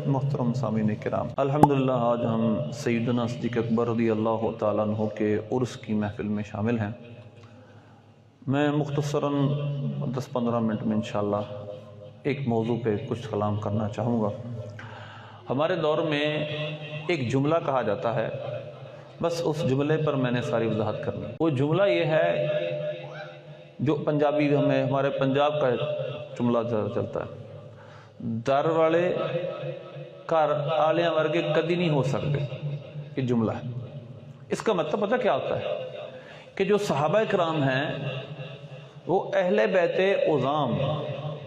محترم سامعین کرام، الحمدللہ آج ہم سیدنا صدیق اکبر رضی اللہ تعالیٰ عنہ کے عرس کی محفل میں شامل ہیں۔ میں مختصراً 10-15 منٹ میں انشاءاللہ ایک موضوع پہ کچھ کلام کرنا چاہوں گا۔ ہمارے دور میں ایک جملہ کہا جاتا ہے، بس اس جملے پر میں نے ساری وضاحت کرنی۔ وہ جملہ یہ ہے جو پنجابی ہمارے پنجاب کا جملہ چلتا ہے، در والے گھر آلیاں ورگے کدی نہیں ہو سکتے، یہ جملہ ہے۔ اس کا مطلب پتہ کیا ہوتا ہے کہ جو صحابہ کرام ہیں وہ اہل بیت عظام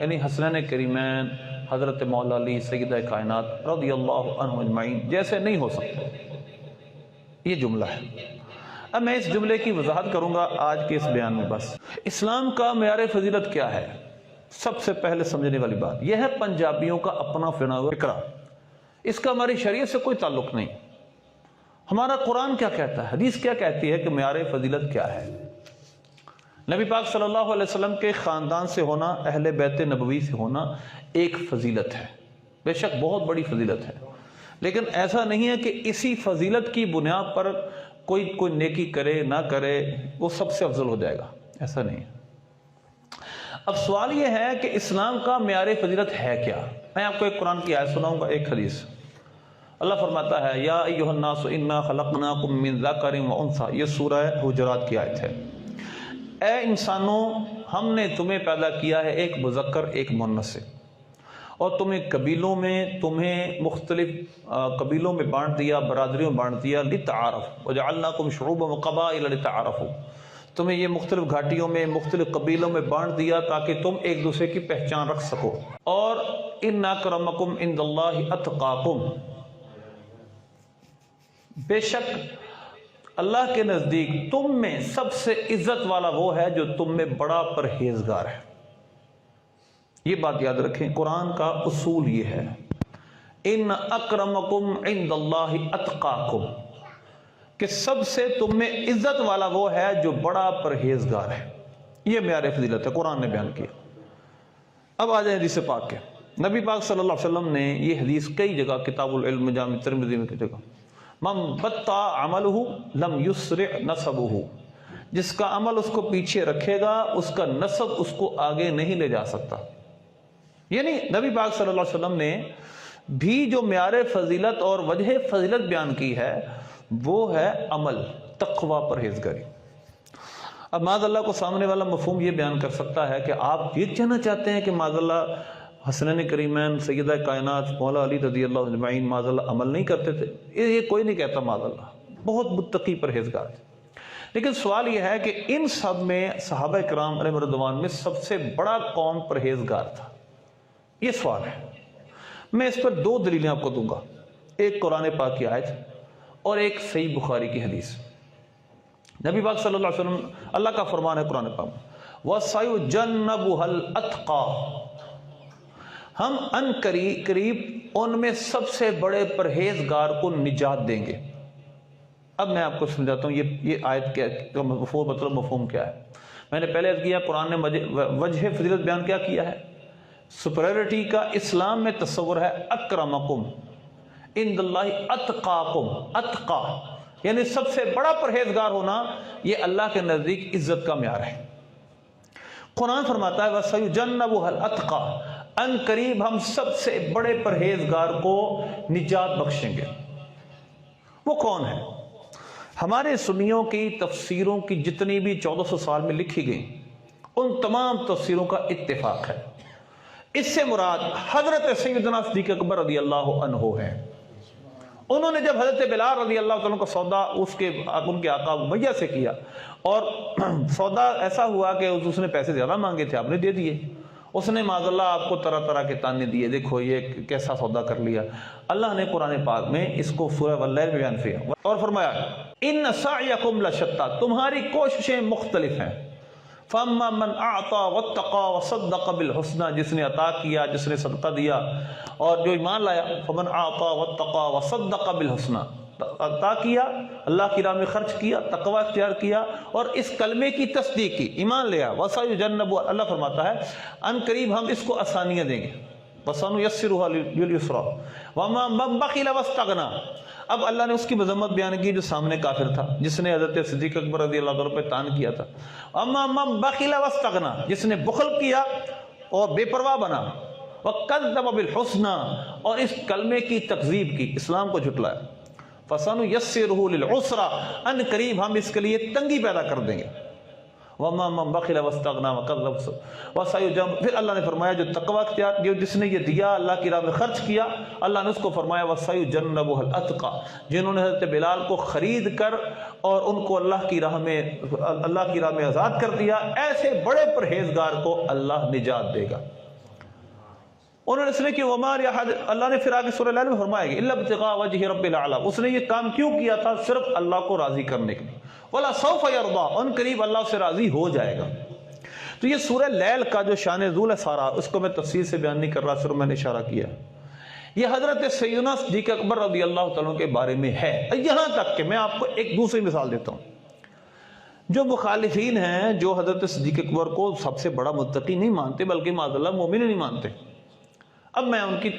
یعنی حسنین کریمین، حضرت مولا علی سیدہ کائنات رضی اللہ عنہ اجمعین جیسے نہیں ہو سکتے، یہ جملہ ہے۔ اب میں اس جملے کی وضاحت کروں گا آج کے اس بیان میں۔ بس اسلام کا معیار فضیلت کیا ہے؟ سب سے پہلے سمجھنے والی بات یہ ہے پنجابیوں کا اپنا فکرہ، اس کا ہماری شریعت سے کوئی تعلق نہیں۔ ہمارا قرآن کیا کہتا ہے، حدیث کیا کہتی ہے کہ معیار فضیلت کیا ہے؟ نبی پاک صلی اللہ علیہ وسلم کے خاندان سے ہونا، اہل بیت نبوی سے ہونا ایک فضیلت ہے، بے شک بہت بڑی فضیلت ہے، لیکن ایسا نہیں ہے کہ اسی فضیلت کی بنیاد پر کوئی نیکی کرے نہ کرے وہ سب سے افضل ہو جائے گا، ایسا نہیں ہے۔ اب سوال یہ ہے کہ اسلام کا معیار فضیلت ہے کیا؟ میں آپ کو ایک قرآن کی آیت سناؤں گا، ایک حدیث۔ اللہ فرماتا ہے یا ایھا الناس انا خلقناکم من ذکر و انثی، یہ سورہ حجرات کی آیت ہے۔ اے انسانوں، ہم نے تمہیں پیدا کیا ہے ایک مذکر ایک مؤنث سے، اور تمہیں مختلف قبیلوں میں بانٹ دیا، برادریوں میں بانٹ دیا، لتعارف وجعلناکم شعوبا وقبائل لتعارفوا، تمہیں یہ مختلف گھاٹیوں میں مختلف قبیلوں میں بانٹ دیا تاکہ تم ایک دوسرے کی پہچان رکھ سکو۔ اور ان اکرمکم عند اللہ اتقاکم، بے شک اللہ کے نزدیک تم میں سب سے عزت والا وہ ہے جو تم میں بڑا پرہیزگار ہے۔ یہ بات یاد رکھیں، قرآن کا اصول یہ ہے، ان اکرمکم عند اللہ اتقاکم، کہ سب سے تم میں عزت والا وہ ہے جو بڑا پرہیزگار ہے۔ یہ معیار فضیلت ہے، قرآن نے بیان کیا۔ اب آ جائیں حدیث پاک کے۔ نبی پاک صلی اللہ علیہ وسلم نے یہ حدیث کئی جگہ کتاب العلم جامع ترمذی میں جگہ، من بطأ عملہ لم یسرع نسبہ، جس کا عمل اس کو پیچھے رکھے گا اس کا نسب اس کو آگے نہیں لے جا سکتا۔ یعنی نبی پاک صلی اللہ علیہ وسلم نے بھی جو معیار فضیلت اور وجہ فضیلت بیان کی ہے وہ ہے عمل، تقوی، پرہیزگاری۔ اب معاذ اللہ کو سامنے والا مفہوم یہ بیان کر سکتا ہے کہ آپ یہ کہنا چاہتے ہیں کہ معاذ اللہ حسنین کریمین سیدہ کائنات مولا علی رضی اللہ اجمعین معاذ اللہ عمل نہیں کرتے تھے؟ یہ کوئی نہیں کہتا، معاذ اللہ بہت متقی پرہیزگار تھے۔ لیکن سوال یہ ہے کہ ان سب میں صحابہ کرام علیہ رضوان میں سب سے بڑا کون پرہیزگار تھا؟ یہ سوال ہے۔ میں اس پر دو دلیلیں آپ کو دوں گا، ایک قرآن پاک کی آیت اور ایک صحیح بخاری کی حدیث۔ نبی پاک صلی اللہ علیہ وسلم، اللہ کا فرمان ہے قرآن پاک میں، وَسَيُجَنَّبُهَا الْأَتْقَى، ہم ان قریب ان میں سب سے بڑے پرہیزگار کو نجات دیں گے۔ اب میں آپ کو سمجھاتا ہوں یہ آیت کیا مفہوم کیا ہے۔ میں نے پہلے عرض کیا قرآن نے وجہ فضیلت بیان کیا ہے، سپریورٹی کا اسلام میں تصور ہے اکرمکم عند اللہ اتقاکم، اتقا یعنی سب سے بڑا پرہیزگار ہونا، یہ اللہ کے نزدیک عزت کا معیار ہے۔ قرآن فرماتا ہے وَسَيُجَنَّبُهَا الْأَتْقَى، ان قریب ہم سب سے بڑے پرہیزگار کو نجات بخشیں گے۔ وہ کون ہے؟ ہمارے سنیوں کی تفسیروں کی جتنی بھی 1400 سال میں لکھی گئی ان تمام تفسیروں کا اتفاق ہے، اس سے مراد حضرت سیدنا صدیق اکبر رضی اللہ عنہ ہے۔ انہوں نے جب حضرت بلال رضی اللہ عنہ کا سودا ان کے آقا امیہ سے کیا، اور سودا ایسا ہوا کہ اس نے پیسے زیادہ مانگے تھے، آپ نے دے دیے۔ اس نے معاذ اللہ آپ کو طرح طرح کے تانے دیے، دیکھو یہ کیسا سودا کر لیا۔ اللہ نے قرآن پاک میں اس کو سورہ واللیل میں بیان کیا اور فرمایا ان سعیکم لشتیٰ، تمہاری کوششیں مختلف ہیں۔ فَأَمَّا مَنْ أَعْطَى وَاتَّقَى وَصَدَّقَ بِالْحُسْنَى، جس نے عطا کیا، جس نے صدقہ دیا اور جو ایمان لایا، فَمَنْ أَعْطَى وَاتَّقَى وَصَدَّقَ بِالْحُسْنَى، عطا کیا، اللہ کی راہ میں خرچ کیا، تقوی اختیار کیا اور اس کلمے کی تصدیق کی، ایمان لیا، وَسَيُجَنَّبُهَا، اللہ فرماتا ہے ان قریب ہم اس کو آسانیاں دیں گے۔ وَسَنُيَسِّرُهَا لِلْيُسْرَى وَمَا مَن بَخِلَ وَاسْتَغْنَى۔ اب اللہ نے اس کی مذمت بیان کی جو سامنے کافر تھا، جس نے حضرت صدیق اکبر رضی اللہ عنہ پہ تان کیا تھا، وَمَا مَن بَخِلَ وَاسْتَغْنَى، جس نے بخل کیا اور بے پرواہ بنا، وَكَذَّبَ بِالْحُسْنَى، اور اس کلمے کی تکذیب کی، اسلام کو جھٹلایا، فَسَنُيَسِّرُهُ لِلْعُسْرَى، ان قریب ہم اس کے لیے تنگی پیدا کر دیں گے، وَمَا مَن بَخِلَ وَاسْتَغْنَى وَكَذَّبَ وَسَيُجَنَّبُهَا۔ پھر اللہ نے فرمایا جو تقوی اختیار جو جس نے یہ دیا اللہ کی راہ میں خرچ کیا، اللہ نے اس کو فرمایا وَسَيُجَنَّبُهَا الْأَتْقَى، جنہوں نے حضرت بلال کو خرید کر اور ان کو اللہ کی راہ میں آزاد کر دیا، ایسے بڑے پرہیزگار کو اللہ نجات دے گا۔ انہوں نے اس نے کہ اللہ نے پھر آگے سورہ لیل میں فرمایا کہ اِلَّا ابْتِغَاءَ وَجْهِ رَبِّ الْأَعْلَىٰ، اس نے یہ کام کیوں کیا تھا؟ صرف اللہ کو راضی کرنے کے لیے، وَلَا سَوْفَ يَرْضَىٰ، ان قریب اللہ سے راضی ہو جائے گا۔ تو یہ سورہ لیل کا جو شان نزول ہے سارا، اس کو میں تفصیل سے بیان نہیں کر رہا، صرف میں نے اشارہ کیا۔ یہ حضرت سیدنا صدیق اکبر رضی اللہ تعالیٰ کے بارے میں ہے، یہاں تک کہ میں آپ کو ایک دوسری مثال دیتا ہوں۔ جو مخالفین ہیں جو حضرت صدیق اکبر کو سب سے بڑا متقی نہیں مانتے بلکہ معاذ اللہ مومن نہیں مانتے، اب میں ان کی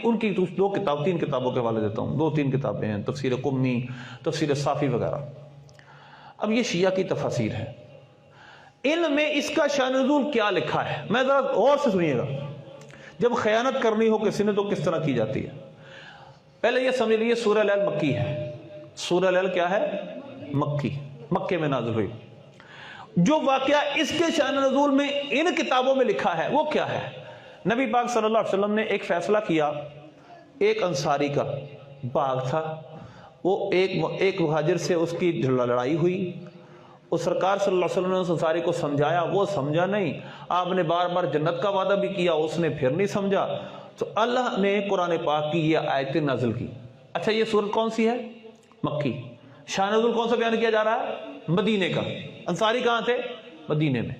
تین کتابوں کے حوالے دیتا ہوں، 2-3 کتابیں ہیں، تفسیر قمی، تفسیر صافی وغیرہ۔ اب یہ شیعہ کی تفاسیر ہے، ان میں اس کا شان نزول کیا لکھا ہے، میں ذرا غور سے سنیے گا۔ جب خیانت کرنی ہو کسی نے تو کس طرح کی جاتی ہے؟ پہلے یہ سمجھ لیجیے سورہ لیل مکی ہے۔ سورہ لیل کیا ہے؟ مکی، مکے میں نازل ہوئی۔ جو واقعہ اس کے شان نزول میں ان کتابوں میں لکھا ہے وہ کیا ہے؟ نبی پاک صلی اللہ علیہ وسلم نے ایک فیصلہ کیا، ایک انصاری کا باغ تھا، وہ ایک مہاجر سے اس کی لڑائی ہوئی، اس سرکار صلی اللہ علیہ وسلم نے اس انصاری کو سمجھایا، وہ سمجھا نہیں، آپ نے بار بار جنت کا وعدہ بھی کیا، اس نے پھر نہیں سمجھا، تو اللہ نے قرآن پاک کی یہ آیتیں نازل کی۔ اچھا یہ سورت کون سی ہے؟ مکی۔ شان نزول کون سا بیان کیا جا رہا ہے؟ مدینے کا۔ انصاری کہاں تھے؟ مدینے میں۔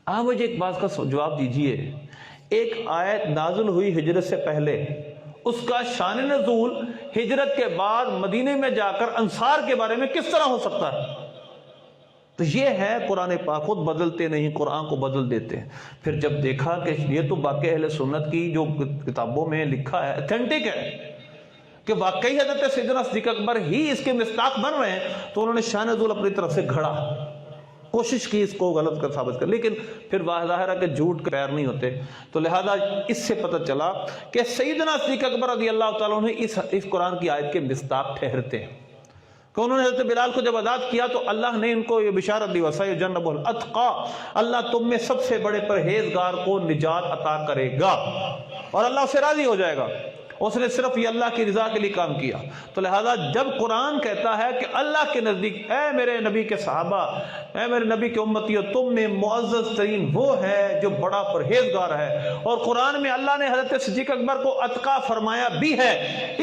آپ مجھے ایک بات کا جواب دیجئے، ایک آیت نازل ہوئی ہجرت سے پہلے، اس کا شان نزول ہجرت کے بعد مدینے میں جا کر انصار کے بارے میں کس طرح ہو سکتا ہے؟ تو یہ ہے قرآن پاک خود بدلتے نہیں، قرآن کو بدل دیتے ہیں۔ پھر جب دیکھا کہ یہ تو باقی اہل سنت کی جو کتابوں میں لکھا ہے اتھینٹک ہے کہ واقعی حضرت سیدنا صدیق اکبر ہی اس کے مصداق بن رہے ہیں، تو انہوں نے شان نزول اپنی طرف سے گھڑا، کوشش کی اس کو غلط کر ثابت کر، لیکن پھر ظاہر ہے کہ جھوٹ کے پیر نہیں ہوتے، تو لہذا اس سے پتہ چلا کہ سیدنا صدیق اکبر رضی اللہ تعالیٰ عنہ اس قرآن کی آیت کے مصداق ٹھہرتے ہیں کہ انہوں نے حضرت بلال کو جب آزاد کیا تو اللہ نے ان کو یہ بشارت دی وَسَيُجَنَّبُهَا الْأَتْقَى، اللہ تم میں سب سے بڑے پرہیزگار کو نجات عطا کرے گا اور اللہ سے راضی ہو جائے گا۔ اس نے صرف یہ اللہ کی رضا کے لیے کام کیا، تو لہذا جب قرآن کہتا ہے کہ اللہ کے نزدیک اے میرے نبی کے صحابہ، اے میرے نبی کے امتیوں، تم میں معزز ترین وہ ہے جو بڑا پرہیزگار ہے، اور قرآن میں اللہ نے حضرت صدیق اکبر کو اتقا فرمایا بھی ہے،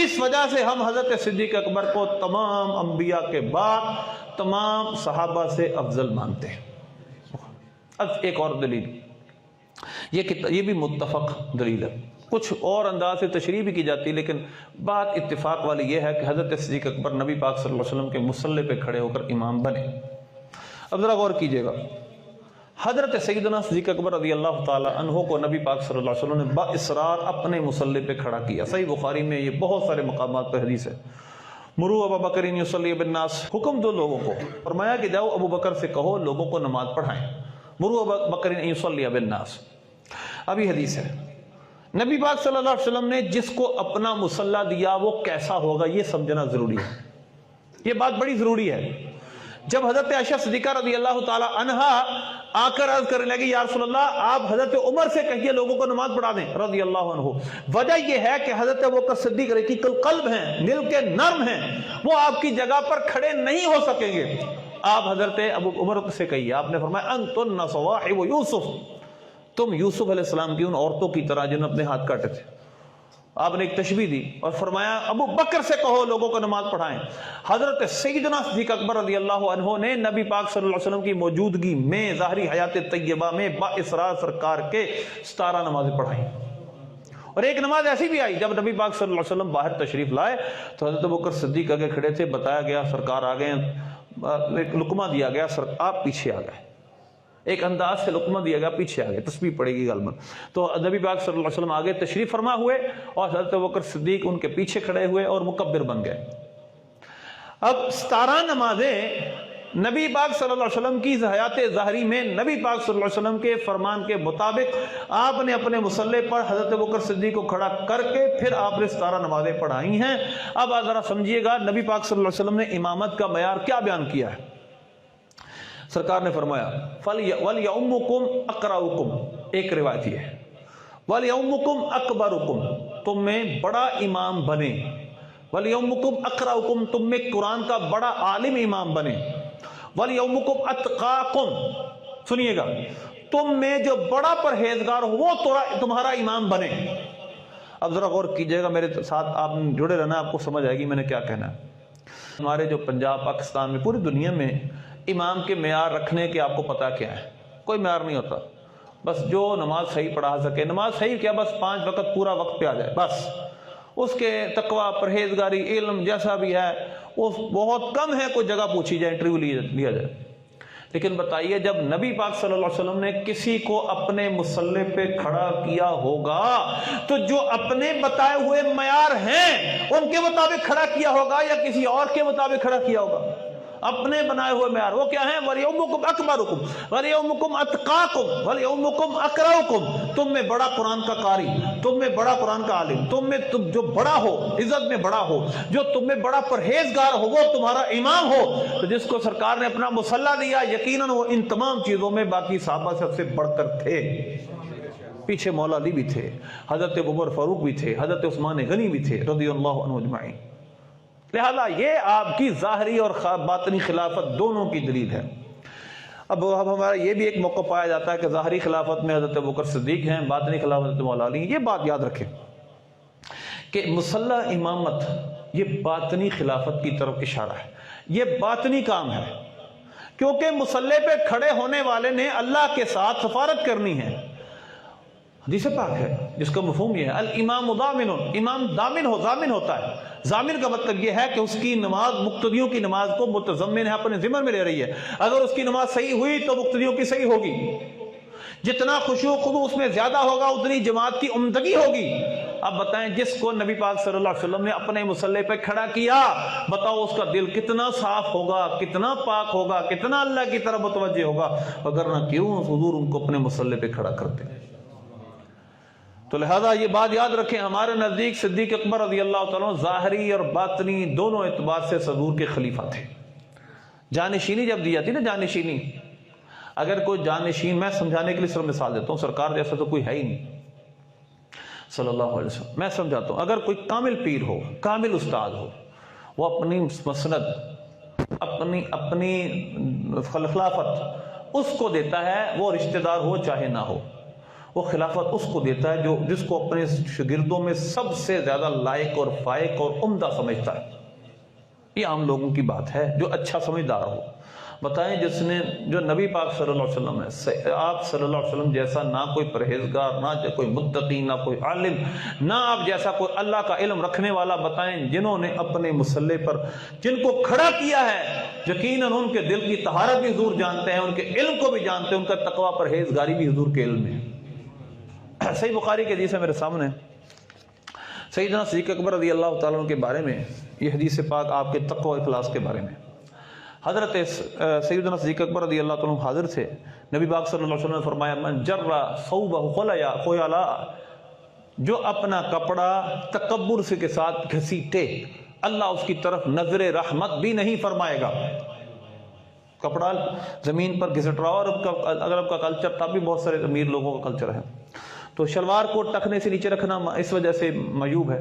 اس وجہ سے ہم حضرت صدیق اکبر کو تمام انبیاء کے بعد تمام صحابہ سے افضل مانتے ہیں۔ اب ایک اور دلیل، یہ بھی متفق دلیل ہے، کچھ اور انداز سے تشریح بھی کی جاتی، لیکن بات اتفاق والی یہ ہے کہ حضرت صدیق اکبر نبی پاک صلی اللہ علیہ وسلم کے مصلی پہ کھڑے ہو کر امام بنے۔ اب ذرا غور کیجئے گا، حضرت سیدنا صدیق اکبر رضی اللہ تعالی عنہ کو نبی پاک صلی اللہ علیہ وسلم نے با اصرار اپنے مصلی پہ کھڑا کیا۔ صحیح بخاری میں یہ بہت سارے مقامات پہ حدیث ہے، مرو ابا بکر یصلی بالناس، حکم دو لوگوں کو، فرمایا کہ جاؤ ابو بکر سے کہو لوگوں کو نماز پڑھائیں، مرو ابا بکر یصلی بالناس۔ ابھی حدیث ہے، نبی پاک صلی اللہ علیہ وسلم نے جس کو اپنا مصلی دیا وہ کیسا ہوگا یہ سمجھنا ضروری ہے، یہ بات بڑی ضروری ہے۔ جب حضرت عائشہ صدیقہ رضی اللہ تعالی عنہا آ کر عرض کرنے لگی یا رسول اللہ آپ حضرت عمر سے کہیے لوگوں کو نماز پڑھا دیں رضی اللہ عنہ، وجہ یہ ہے کہ حضرت ابوبکر صدیق رقیق القلب ہیں، دل کے نرم ہیں، وہ آپ کی جگہ پر کھڑے نہیں ہو سکیں گے، آپ حضرت ابو عمر سے کہیے۔ آپ نے فرمایا انتن صواحب یوسف، تم یوسف علیہ السلام کی ان عورتوں کی طرح جنہوں نے اپنے ہاتھ کاٹے تھے۔ آپ نے ایک تشبیہ دی اور فرمایا ابو بکر سے کہو لوگوں کو نماز پڑھائیں۔ حضرت سیدنا صدیق اکبر رضی اللہ عنہ نے نبی پاک صلی اللہ علیہ وسلم کی موجودگی میں ظاہری حیات طیبہ میں با اصرار سرکار کے 17 نمازیں پڑھائیں، اور ایک نماز ایسی بھی آئی جب نبی پاک صلی اللہ علیہ وسلم باہر تشریف لائے تو حضرت ابوبکر صدیق آگے کھڑے تھے، بتایا گیا سرکار آ گئے، ایک لقمہ دیا گیا، آپ پیچھے آ گئے، ایک انداز سے لقمہ دیا گیا، پیچھے آگے تسبیح پڑے گی غالباً. تو نبی پاک صلی اللہ علیہ وسلم آگے تشریف فرما ہوئے اور حضرت ابوبکر صدیق ان کے پیچھے کھڑے ہوئے اور مکبر بن گئے. اب 17 نمازیں نبی پاک صلی اللہ علیہ وسلم کی حیات ظاہری میں نبی پاک صلی اللہ علیہ وسلم کے فرمان کے مطابق آپ نے اپنے مصلی پر حضرت ابوبکر صدیق کو کھڑا کر کے پھر آپ نے 17 نمازیں پڑھائی ہیں. اب آپ ذرا سمجھیے گا نبی پاک صلی اللہ علیہ وسلم نے امامت کا معیار کیا بیان کیا ہے. سرکار نے فرمایا وَلْيَؤُمُّكُمْ أَقْرَأُكُمْ، ایک روایت یہ ہے وَلْيَؤُمُّكُمْ أَكْبَرُكُمْ، تم میں بڑا امام بنے. وَلْيَؤُمُّكُمْ أَقْرَأُكُمْ، تم میں قرآن کا بڑا عالم امام بنے. وَلْيَؤُمُّكُمْ أَتْقَاكُمْ، سنیے گا، تم میں جو بڑا پرہیزگار ہو وہ تمہارا امام بنے. اب ذرا غور کیجئے گا میرے ساتھ، آپ جڑے رہنا، آپ کو سمجھ آئے گی میں نے کیا کہنا ہے. ہمارے جو پنجاب، پاکستان میں، پوری دنیا میں امام کے معیار رکھنے کے آپ کو پتا کیا ہے؟ کوئی معیار نہیں ہوتا. بس جو نماز صحیح پڑھا سکے، نماز صحیح کیا، بس 5 وقت پورا وقت پہ آ جائے، بس. اس کے تقوی، پرہیزگاری، علم جیسا بھی ہے وہ بہت کم ہے کوئی جگہ پوچھی جائے، انٹرویو لیا جائے. لیکن بتائیے جب نبی پاک صلی اللہ علیہ وسلم نے کسی کو اپنے مصلی پہ کھڑا کیا ہوگا تو جو اپنے بتائے ہوئے معیار ہیں ان کے مطابق کھڑا کیا ہوگا یا کسی اور کے مطابق کھڑا کیا ہوگا؟ اپنے بنائے ہوئے معیار. وہ کیا ہیں؟ وَلْيَؤُمُّكُمْ أَكْبَرُكُمْ وَلْيَؤُمُّكُمْ أَتْقَاكُمْ وَلْيَؤُمُّكُمْ أَقْرَأُكُمْ، تم میں بڑا قرآن کا قاری، تم میں بڑا قرآن کا عالم، تم میں جو بڑا ہو، عزت میں بڑا ہو، جو تم میں بڑا پرہیزگار ہو وہ تمہارا امام ہو. تو جس کو سرکار نے اپنا مصلی دیا یقیناً وہ ان تمام چیزوں میں باقی صحابہ سب سے بڑھ کر تھے. پیچھے مولا علی بھی تھے، حضرت عمر فاروق بھی تھے، حضرت عثمان غنی بھی تھے رضی اللہ عنہ اجمعین. لہذا یہ آپ کی ظاہری اور باطنی خلافت دونوں کی دلیل ہے. اب ہمارا یہ بھی ایک موقع پایا جاتا ہے کہ ظاہری خلافت میں حضرت ابوبکر صدیق ہیں، باطنی خلافت حضرت مولا علی. یہ بات یاد رکھیں کہ مصلی امامت یہ باطنی خلافت کی طرف اشارہ ہے، یہ باطنی کام ہے، کیونکہ مصلی پہ کھڑے ہونے والے نے اللہ کے ساتھ سفارت کرنی ہے. حدیث پاک ہے جس کا مفہوم یہ ہے الامام ضامن، امام ضامن ہوتا ہے. ضامن کا مطلب یہ ہے کہ اس کی نماز مقتدیوں کی نماز کو متضمن ہے، اپنے ذمہ میں لے رہی ہے. اگر اس کی نماز صحیح ہوئی تو مقتدیوں کی صحیح ہوگی. جتنا خشوع و خضوع اس میں زیادہ ہوگا اتنی جماعت کی عمدگی ہوگی. اب بتائیں جس کو نبی پاک صلی اللہ علیہ وسلم نے اپنے مصلی پہ کھڑا کیا، بتاؤ اس کا دل کتنا صاف ہوگا، کتنا پاک ہوگا، کتنا اللہ کی طرف متوجہ ہوگا. اگر نہ کیوں حضور ان کو اپنے مصلی پہ کھڑا کرتے. تو لہذا یہ بات یاد رکھیں، ہمارے نزدیک صدیق اکبر رضی اللہ تعالیٰ ظاہری اور باطنی دونوں اعتبار سے حضور کے خلیفہ تھے. جانشینی جب دی جاتی نا، جانشینی، اگر کوئی جانشین، میں سمجھانے کے لیے صرف مثال دیتا ہوں، سرکار جیسا تو کوئی ہے ہی نہیں صلی اللہ علیہ وسلم. میں سمجھاتا ہوں، اگر کوئی کامل پیر ہو، کامل استاد ہو، وہ اپنی مسند، اپنی خلافت اس کو دیتا ہے، وہ رشتہ دار ہو چاہے نہ ہو، وہ خلافت اس کو دیتا ہے جو جس کو اپنے شاگردوں میں سب سے زیادہ لائق اور فائق اور عمدہ سمجھتا ہے. یہ عام لوگوں کی بات ہے جو اچھا سمجھدار ہو. بتائیں جس نے، جو نبی پاک صلی اللہ علیہ وسلم ہے، آپ صلی اللہ علیہ وسلم جیسا نہ کوئی پرہیزگار، نہ کوئی متقی، نہ کوئی عالم، نہ آپ جیسا کوئی اللہ کا علم رکھنے والا، بتائیں جنہوں نے اپنے مصلی پر جن کو کھڑا کیا ہے یقیناً ان کے دل کی طہارت بھی حضور جانتے ہیں، ان کے علم کو بھی جانتے ہیں، ان کا تقوی پرہیزگاری بھی حضور کے علم میں ہے. صحیح بخاری کی حدیث ہے میرے سامنے، سیدنا صدیق اکبر رضی اللہ تعالیٰ عنہ کے بارے میں. یہ حدیث پاک آپ کے تقوی و اخلاص کے بارے میں. حضرت سیدنا صدیق اکبر رضی اللہ تعالیٰ عنہ حاضر تھے. نبی پاک صلی اللہ علیہ وسلم نے فرمایا من جر ثوبہ خیلا، جو اپنا کپڑا تکبر سے کے ساتھ گھسیٹے، اللہ اس کی طرف نظر رحمت بھی نہیں فرمائے گا. کپڑا زمین پر گھسٹ رہا، اور اگر آپ کا کلچر، تب بھی بہت سارے امیر لوگوں کا کلچر ہے تو شلوار کو ٹکنے سے نیچے رکھنا اس وجہ سے معیوب ہے.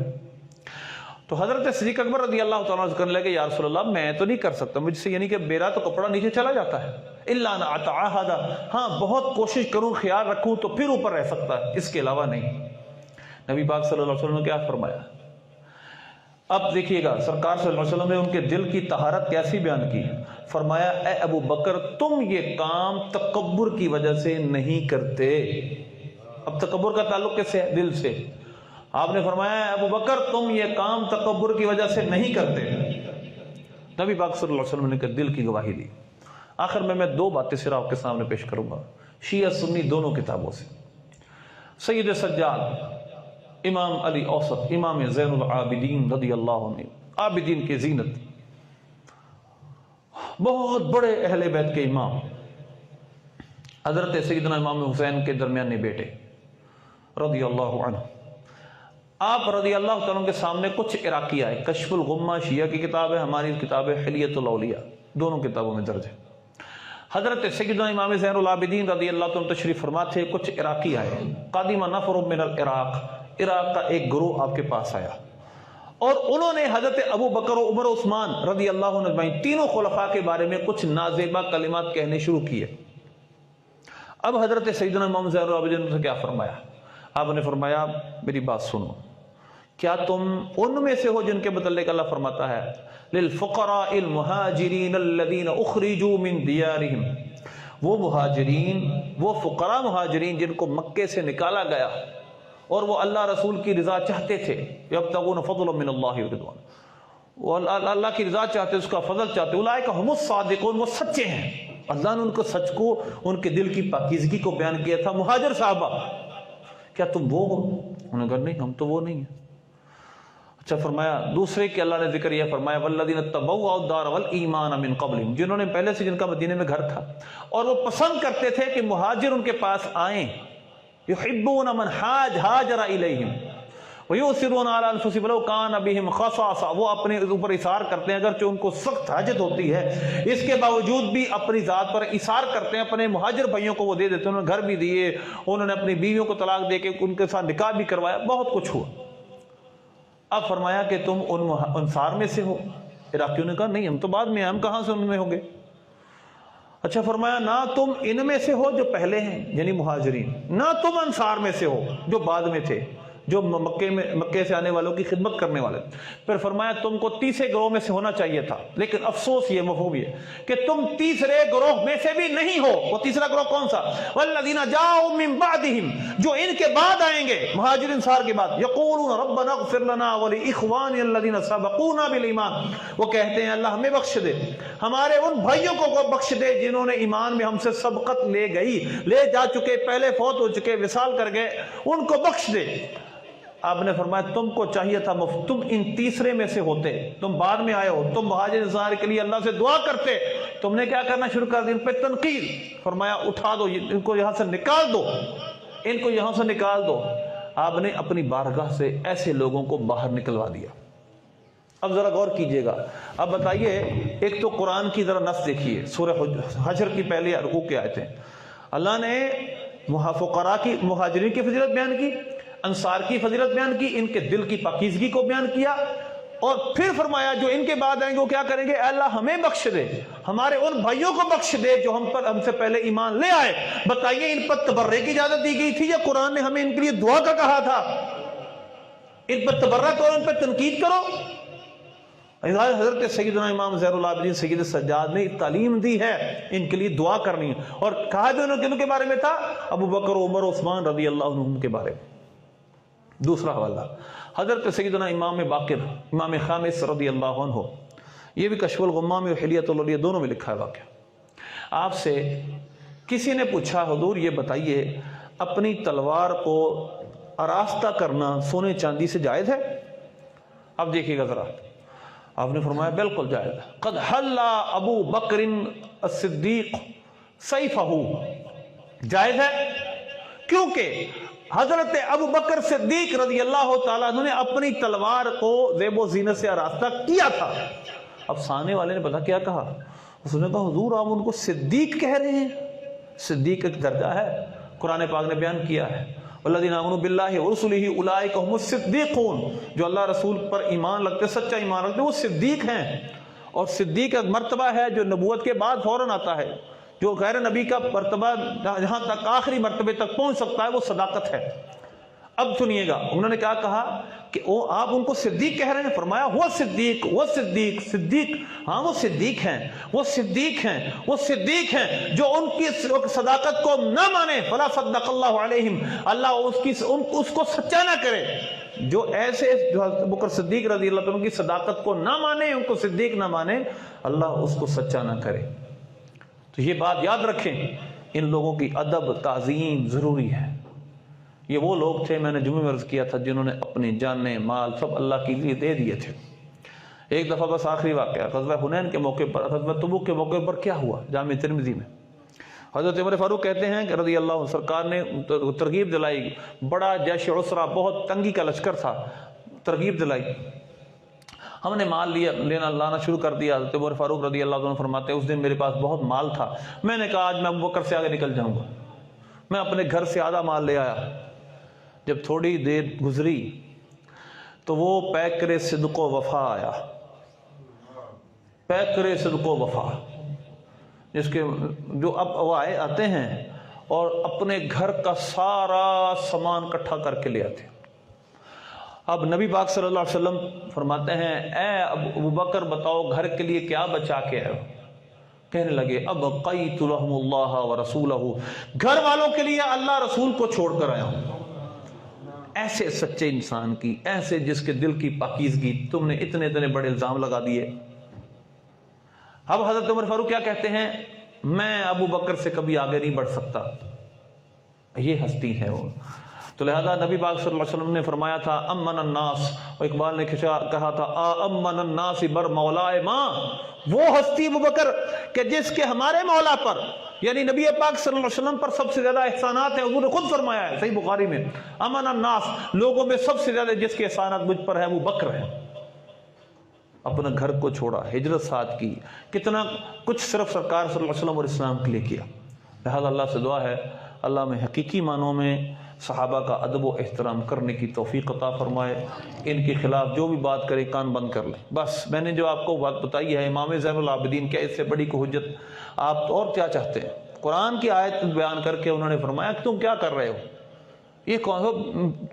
تو حضرت صدیق اکبر رضی اللہ تعالیٰ عنہ کرنے لگے یا رسول اللہ میں تو نہیں کر سکتا مجھ سے، یعنی کہ میرا تو کپڑا نیچے چلا جاتا ہے، الا ان اتعاہد، ہاں بہت کوشش کروں، خیال رکھوں تو پھر اوپر رہ سکتا ہے، اس کے علاوہ نہیں. نبی پاک صلی اللہ علیہ وسلم نے کیا فرمایا؟ اب دیکھیے گا سرکار صلی اللہ علیہ وسلم نے ان کے دل کی طہارت کیسی بیان کی. فرمایا اے ابو بکر تم یہ کام تکبر کی وجہ سے نہیں کرتے. اب تکبر کا تعلق کیسے ہے؟ دل سے. آپ نے فرمایا ابو بکر تم یہ کام تکبر کی وجہ سے نہیں کرتے. نبی پاک صلی اللہ علیہ وسلم نے دل کی گواہی دی. آخر میں دو باتیں صرف آپ کے سامنے پیش کروں گا شیعہ سنی دونوں کتابوں سے. سید سجاد امام علی اوسط امام زین العابدین رضی اللہ عنہ، عابدین کی زینت، بہت بڑے اہل بیت کے امام، حضرت سیدنا امام حسین کے درمیانے بیٹے رضی اللہ عنہ. آپ رضی اللہ تعالیٰ کے سامنے کچھ عراقی آئے. کشف الغمہ شیعہ کی کتاب ہے، ہماری کتاب ہے حلیۃ الاولیاء، دونوں کتابوں میں درج ہے. حضرت سیدنا امام زین العابدین رضی اللہ تعالیٰ تشریف فرما تھے. کچھ عراقی آئے. قادم نفر من العراق، عراق کا ایک گروہ آپ کے پاس آیا اور انہوں نے حضرت ابو بکر و عمر و عثمان رضی اللہ عنہ اجمعین تینوں خلفاء کے بارے میں کچھ نازیبا کلمات کہنے شروع کیے. اب حضرت سیدنا امام زین العابدین نے کیا فرمایا؟ آپ نے فرمایا میری بات سنو، کیا تم ان میں سے ہو جن کے متعلق اللہ فرماتا ہے للفقراء المہاجرین الذین اخرجوا من دیارہم، وہ مہاجرین، وہ فقراء مہاجرین جن کو مکے سے نکالا گیا اور وہ اللہ رسول کی رضا چاہتے تھے، یبتغون فضلا من اللہ ورضوان، وہ اللہ کی رضا چاہتے، اس کا فضل چاہتے، اولئک هم الصادقون، وہ سچے ہیں. اللہ نے ان کو سچ کو، ان کے دل کی پاکیزگی کو بیان کیا تھا. مہاجر صحابہ، کیا تم وہ ہو؟ انہوں نے کہا نہیں، ہم تو وہ نہیں ہیں. اچھا فرمایا دوسرے کہ اللہ نے ذکر یہ فرمایا والذین تبوؤا الدار والایمان من قبلہم، جنہوں نے پہلے سے جن کا مدینے میں گھر تھا اور وہ پسند کرتے تھے کہ مہاجر ان کے پاس آئیں. یحبون من ہاجر الیہم ویؤثرون علی انفسہم ولو کان بہم خصاصہ، وہ اپنے اوپر اثار کرتے ہیں اگرچہ ان کو سخت حاجت ہوتی ہے، اس کے باوجود بھی اپنی ذات پر اثار کرتے ہیں. اپنے مہاجر بھائیوں کو وہ دے دیتے ہیں، انہوں نے گھر بھی دیے، انہوں نے اپنی بیویوں کو طلاق دے کے ان کے ساتھ نکاح بھی کروایا، بہت کچھ ہوا. اب فرمایا کہ تم ان انصار میں سے ہو؟ عراقیوں نے کہا نہیں، ہم تو بعد میں ہیں، ہم کہاں سے ان میں ہوں گے. اچھا فرمایا نہ تم ان میں سے ہو جو پہلے ہیں یعنی مہاجرین، نہ تم انصار میں سے ہو جو بعد میں تھے، جو مکے سے آنے والوں کی خدمت کرنے والے. پھر فرمایا تم کو تیسرے گروہ میں سے ہونا چاہیے تھا، لیکن افسوس یہ مفہوم یہ کہ تم تیسرے گروہ میں سے بھی نہیں ہو. وہ تیسرا گروہ کون سا؟ والذین جاؤوا من بعدہم، جو ان کے بعد آئیں گے، مہاجر انصار کے بعد، یقولون ربنا اغفر لنا ولاخواننا الذین سبقونا بالایمان، وہ کہتے ہیں اللہ ہمیں بخش دے، ہمارے ان بھائیوں کو بخش دے جنہوں نے ایمان میں ہم سے سبقت لے جا چکے، پہلے فوت ہو چکے، وصال کر گئے، ان کو بخش دے. آپ نے فرمایا تم کو چاہیے تھا تم ان تیسرے میں سے ہوتے، تم بعد میں آئے ہو، تم مہاجر انصار کے لیے اللہ سے دعا کرتے، تم نے کیا کرنا شروع کر دی؟ ان پہ تنقید. فرمایا اٹھا دو ان کو، یہاں سے نکال دو، ان کو یہاں سے نکال دو. آپ نے اپنی بارگاہ سے ایسے لوگوں کو باہر نکلوا دیا. اب ذرا غور کیجئے گا. اب بتائیے، ایک تو قرآن کی ذرا نص دیکھیے، سورہ حشر کی پہلے رکوع کے آیتیں، اللہ نے فقراء کی، مہاجرین کی فضیلت بیان کی، انصار کی فضیلت بیان کی، ان کے دل کی پاکیزگی کو بیان کیا، اور پھر فرمایا جو ان کے بعد آئیں گے وہ کیا کریں گے؟ اے اللہ ہمیں بخش دے، ہمارے ان بھائیوں کو بخش دے جو ہم سے پہلے ایمان لے آئے. بتائیے ان پر تبرے کی اجازت دی گئی تھی یا قرآن نے ہمیں ان کے لیے دعا کا کہا تھا؟ ان پر تبرہ کرو، ان پر تنقید کرو. حضرت سیدنا امام زین العابدین سید سجاد نے تعلیم دی ہے ان کے لیے دعا کرنی ہے، اور کہا بھی انہوں کے بارے میں تھا ابو بکر عمر عثمان رضی اللہ عنہ کے بارے میں. دوسرا حوالہ حضرت سیدنا امام باقر امام خامس رضی اللہ عنہ، یہ بھی کشف الغمہ میں اور حلیۃ الاولیاء دونوں میں لکھا ہے واقعہ. آپ سے کسی نے پوچھا حضور یہ بتائیے اپنی تلوار کو آراستہ کرنا سونے چاندی سے جائز ہے؟ اب دیکھیے گا ذرا. آپ نے فرمایا بالکل جائز ہے. قد حلا ابو بکر الصدیق سیفہ، جائز ہے کیونکہ حضرت ابو بکر صدیق رضی اللہ تعالیٰ عنہ نے اپنی تلوار کو زیب و زینت سے آراستہ کیا تھا. اب سامنے والے نے پتا کیا کہا؟ اس نے کہا حضور آپ ان کو صدیق کہہ رہے ہیں؟ صدیق ایک درجہ ہے، قرآن پاک نے بیان کیا ہے والذین آمنوا باللہ ورسلہ اولئک هم الصدیقون، جو اللہ رسول پر ایمان رکھتے، سچا ایمان رکھتے، وہ صدیق ہیں. اور صدیق ایک مرتبہ ہے جو نبوت کے بعد فوراً آتا ہے، جو غیر نبی کا مرتبہ جہاں تک آخری مرتبے تک پہنچ سکتا ہے وہ صداقت ہے. اب سنیے گا انہوں نے کیا کہا کہ آپ ان کو صدیق کہہ رہے ہیں؟ فرمایا وہ صدیق، وہ صدیق، صدیق، ہاں وہ صدیق ہیں، وہ صدیق ہیں، وہ صدیق ہیں جو ان کی صداقت کو نہ مانے فلا صدق اللہ علیہم، اللہ اس کو سچا نہ کرے. جو ایسے جو ابو بکر صدیق رضی اللہ عنہ کی صداقت کو نہ مانے، ان کو صدیق نہ مانے، اللہ اس کو سچا نہ کرے. تو یہ بات یاد رکھیں، ان لوگوں کی ادب تعظیم ضروری ہے۔ یہ وہ لوگ تھے، میں نے جمعے میں عرض کیا تھا، جنہوں نے اپنی جانیں مال سب اللہ کے لیے دے دیے تھے۔ ایک دفعہ بس آخری واقعہ غزوہ حنین کے موقع پر، غزوہ تبوک کے موقع پر کیا ہوا، جامع ترمذی میں حضرت عمر فاروق کہتے ہیں کہ رضی اللہ عنہ، سرکار نے ترغیب دلائی، بڑا جیش عسرہ، بہت تنگی کا لشکر تھا، ترغیب دلائی، ہم نے مال لانا شروع کر دیا۔ حضرت عمر فاروق رضی اللہ عنہ فرماتے ہیں اس دن میرے پاس بہت مال تھا، میں نے کہا آج میں ابو بکر سے آگے نکل جاؤں گا، میں اپنے گھر سے آدھا مال لے آیا۔ جب تھوڑی دیر گزری تو وہ پیکر صدق و وفا آیا، پیکر صدق و وفا، جس کے جو اب وہ آتے ہیں اور اپنے گھر کا سارا سامان اکٹھا کر کے لے آتے ہیں۔ اب نبی پاک صلی اللہ علیہ وسلم فرماتے ہیں اے ابو بکر بتاؤ گھر کے لیے کیا بچا کے آئے ہو؟ کہنے لگے اب قیت لهم اللہ ورسولہ، گھر والوں کے لیے اللہ رسول کو چھوڑ کر آیا ہوں۔ ایسے سچے انسان کی، ایسے جس کے دل کی پاکیزگی، تم نے اتنے بڑے الزام لگا دیے۔ اب حضرت عمر فاروق کیا کہتے ہیں، میں ابو بکر سے کبھی آگے نہیں بڑھ سکتا، یہ ہستی ہے وہ۔ تو لہذا نبی پاک صلی اللہ علیہ وسلم نے فرمایا تھا امن الناس، اور اقبال نے کہا تھا امن الناس بر مولائے ماں، وہ ہستی ابو بکر کہ جس کے ہمارے مولا پر، یعنی نبی پاک صلی اللہ علیہ وسلم پر سب سے زیادہ احسانات ہیں۔ حضور نے خود فرمایا ہے صحیح بخاری میں، امن الناس، لوگوں میں سب سے زیادہ جس کے احسانات مجھ پر ہے ابو بکر ہے۔ اپنا گھر کو چھوڑا، ہجرت ساتھ کی، کتنا کچھ صرف سرکار صلی اللہ علیہ وسلم اور اسلام کے لیے کیا۔ لہذا اللہ سے دعا ہے اللہ میں حقیقی معنوں میں صحابہ کا ادب و احترام کرنے کی توفیق عطا فرمائے۔ ان کے خلاف جو بھی بات کرے کان بند کر لیں۔ بس میں نے جو آپ کو بات بتائی ہے امام زین العابدین، کیا اس سے بڑی کو حجت آپ اور کیا چاہتے ہیں؟ قرآن کی آیت بیان کر کے انہوں نے فرمایا کہ تم کیا کر رہے ہو، یہ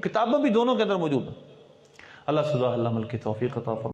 کتابیں بھی دونوں کے اندر موجود ہیں۔ اللہ سے دعا اللہ عمل کی توفیق عطا فرمائے۔